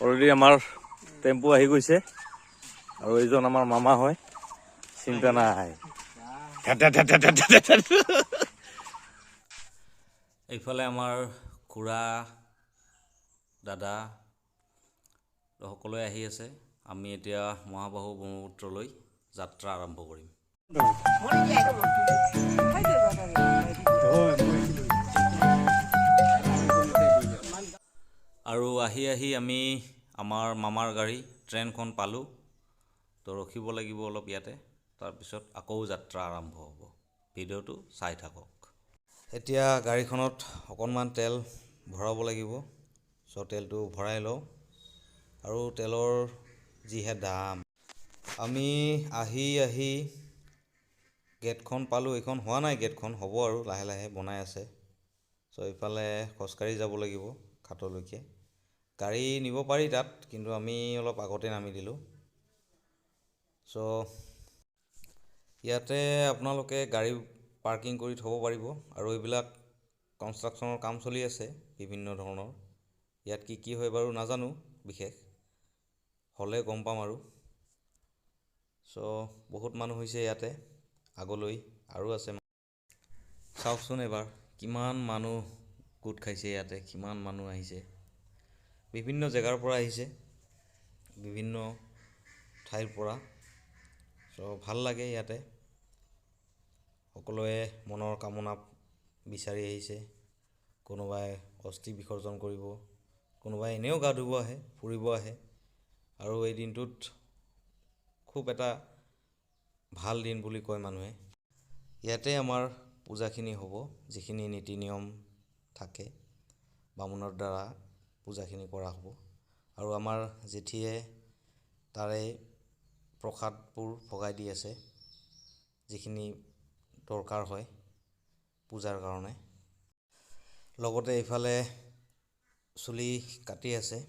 Already আমাৰ tempo আহি গৈছে আৰু এইজন আমাৰ মামা হয়, চিন্তা নাই। এইফালে আমাৰ খুৰা দাদা সকলোৱে আহি আছে। আমি এতিয়া মহাবাহু ব্ৰহ্মপুত্ৰলৈ যাত্ৰা আৰম্ভ কৰিম। আৰু আহি আমি আমাৰ মামাৰ গাড়ী ট্ৰেইনখন পালোঁ, তো ৰখিব লাগিব অলপ ইয়াতে, তাৰপিছত আকৌ যাত্ৰা আৰম্ভ হ'ব। ভিডিঅ'টো চাই থাকক। এতিয়া গাড়ীখনত অকণমান তেল ভৰাব লাগিব, চ' তেলটো ভৰাই লওঁ। আৰু তেলৰ যিহে দাম, আমি আহি গেটখন পালোঁ। এইখন হোৱা নাই, গেটখন হ'ব আৰু লাহে লাহে বনাই আছে। চ' এইফালে খোজকাঢ়ি যাব লাগিব ঘাটলৈকে। গাড়ী নিব পাৰি তাত, কিন্তু আমি অলপ আগতে নামি দিলোঁ। চ' ইয়াতে আপোনালোকে গাড়ী পাৰ্কিং কৰি থ'ব পাৰিব। আৰু এইবিলাক কনষ্ট্ৰাকশ্যনৰ কাম চলি আছে বিভিন্ন ধৰণৰ। ইয়াত কি হয় বাৰু নাজানো, বিশেষ হ'লে গম পাম আৰু। চ' বহুত মানুহ হৈছে ইয়াতে, আগলৈ আৰু আছে। চাওকচোন এবাৰ কিমান মানুহ গোট খাইছে ইয়াতে, কিমান মানুহ আহিছে। বিভিন্ন জেগাৰ পৰা আহিছে, বিভিন্ন ঠাইৰ পৰা। চ' ভাল লাগে ইয়াতে, সকলোৱে মনৰ কামনা বিচাৰি আহিছে। কোনোবাই অস্থি বিসৰ্জন কৰিব, কোনোবাই এনেও গা ধুব আহে, ফুৰিব আহে। আৰু এই দিনটোত খুব এটা ভাল দিন বুলি কয় মানুহে। ইয়াতে আমাৰ পূজাখিনি হ'ব, যিখিনি নীতি নিয়ম থাকে বামুণৰ দ্বাৰা পূজাখিনি কৰা হ'ব। আৰু আমাৰ জেঠীয়ে তাৰে প্ৰসাদবোৰ ভগাই দি আছে, যিখিনি দৰকাৰ হয় পূজাৰ কাৰণে। লগতে এইফালে চুলি কাটি আছে।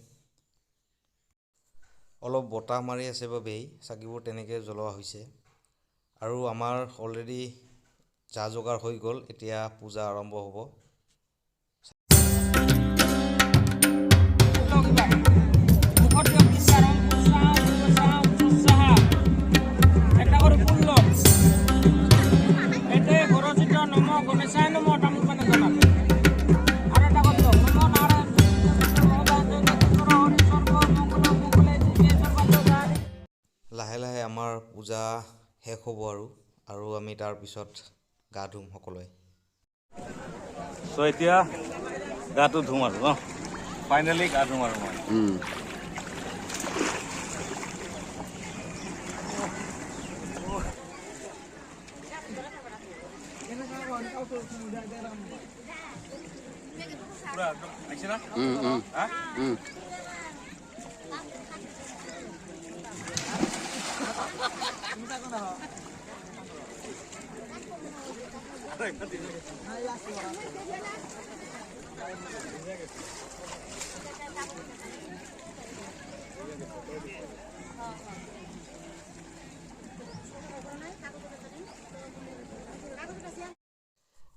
অলপ বতাহ মাৰি আছে বাবেই চাকিবোৰ তেনেকৈ জ্বলোৱা হৈছে। আৰু আমাৰ অলৰেডি যা যোগাৰ হৈ গ'ল, এতিয়া পূজা আৰম্ভ হ'ব। লাহে লাহে আমাৰ পূজা শেষ হ'ব আৰু আমি তাৰপিছত গা ধুম সকলোৱে। চ' এতিয়া গাটো ধুম আৰু ফাইনেলি গা ধুম আৰু মই।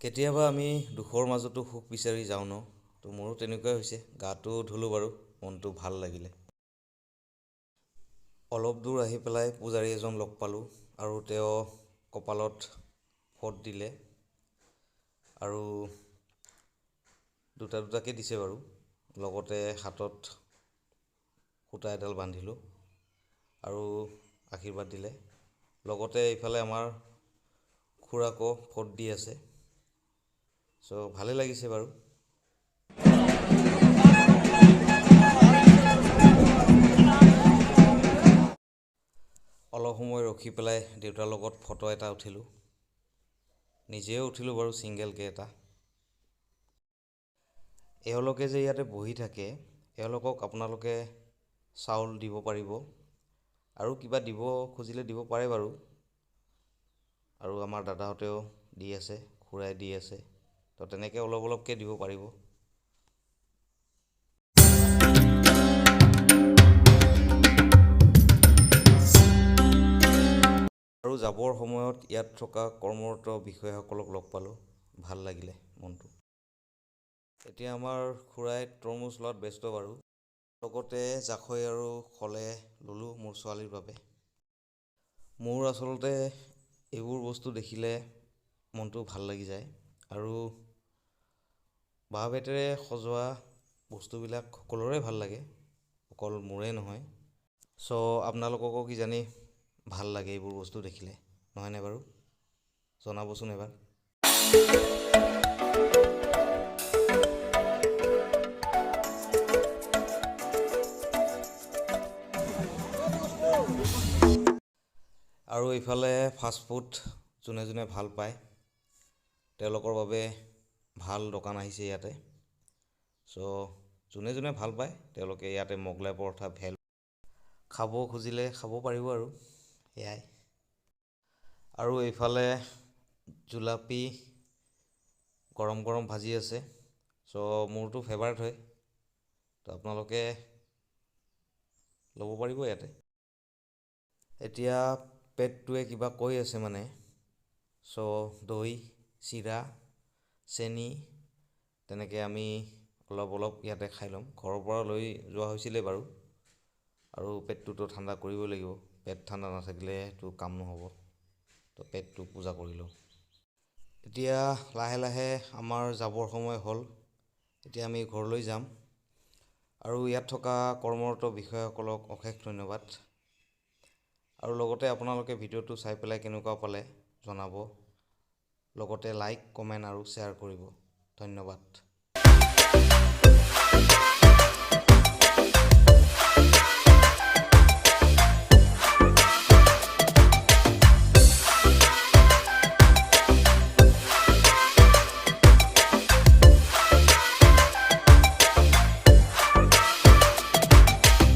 কেতিয়াবা আমি দুখৰ মাজতো সুখ বিচাৰি যাওঁ ন, তো মোৰো তেনেকুৱাই হৈছে। গাটো ধুলোঁ বাৰু, মনটো ভাল লাগিলে। অলপ দূৰ আহি পেলাই পূজাৰী এজন লগ পালোঁ, আৰু তেওঁ কপালত ফট দিলে, আৰু দুটাকৈ দিছে বাৰু। লগতে হাতত সূতা এডাল বান্ধিলোঁ আৰু আশীৰ্বাদ দিলে। লগতে ইফালে আমাৰ খুৰাকো ফট দি আছে। চ' ভালে লাগিছে বাৰু। অলপ সময় ৰখি পেলাই দেউতাৰ লগত ফটো এটা উঠিলোঁ। নিজেও উঠিলোঁ বাৰু ছিংগেলকৈ এটা। এওঁলোকে যে ইয়াতে বহি থাকে, এওঁলোকক আপোনালোকে চাউল দিব পাৰিব, আৰু কিবা দিব খুজিলে দিব পাৰে বাৰু। আৰু আমাৰ দাদাহঁতেও দি আছে, খুৰাই দি আছে, তো তেনেকৈ অলপকৈ দিব পাৰিব। আৰু যাবৰ সময়ত ইয়াত থকা কৰ্মৰত বিষয়াসকলক লগ পালোঁ, ভাল লাগিলে মনটো। এতিয়া আমাৰ খুৰাই তৰমুজ লোৱাত ব্যস্ত বাৰু। লগতে জাকৈ আৰু খলে ল'লোঁ মোৰ ছোৱালীৰ বাবে। মোৰ আচলতে এইবোৰ বস্তু দেখিলে মনটো ভাল লাগি যায় আৰু বাঁহ বেতেৰে সজোৱা বস্তুবিলাক সকলোৰে ভাল লাগে, অকল মোৰে নহয়। চ' আপোনালোককো কিজানি ভাল লাগে এইবোৰ বস্তু দেখিলে, নহয়নে বাৰু? জনাবচোন এবাৰ। আৰু এইফালে ফাষ্টফুড যোনে যোনে ভাল পায় তেওঁলোকৰ বাবে ভাল দোকান আহিছে ইয়াতে। চ' যোনে যোনে ভাল পায় তেওঁলোকে ইয়াতে মোগলাই পৰঠা, ভেল খাব খুজিলে খাব পাৰিব আৰু এয়াই। আৰু এইফালে জুলাপি গৰম গৰম ভাজি আছে। চ' মোৰতো ফেভাৰেট হয়, তো আপোনালোকে ল'ব পাৰিব ইয়াতে। এতিয়া পেটটোৱে কিবা কৈ আছে মানে, চ' দৈ, চিৰা, চেনি তেনেকৈ আমি অলপ ইয়াতে খাই ল'ম। ঘৰৰ পৰা লৈ যোৱা হৈছিলে বাৰু, আৰু পেটটোতো ঠাণ্ডা কৰিবই লাগিব, পেট ঠাণ্ডা নাথাকিলেতো কাম নহ'ব। তো পেটটো পূজা কৰি লওঁ। এতিয়া লাহে লাহে আমাৰ যাবৰ সময় হ'ল, এতিয়া আমি ঘৰলৈ যাম। আৰু ইয়াত থকা কৰ্মৰত বিষয়াসকলক অশেষ ধন্যবাদ। আৰু লগতে আপোনালোকে ভিডিঅ'টো চাই পেলাই কেনেকুৱা পালে জনাব। লগতে লাইক, কমেণ্ট আৰু শ্বেয়াৰ কৰিব। ধন্যবাদ।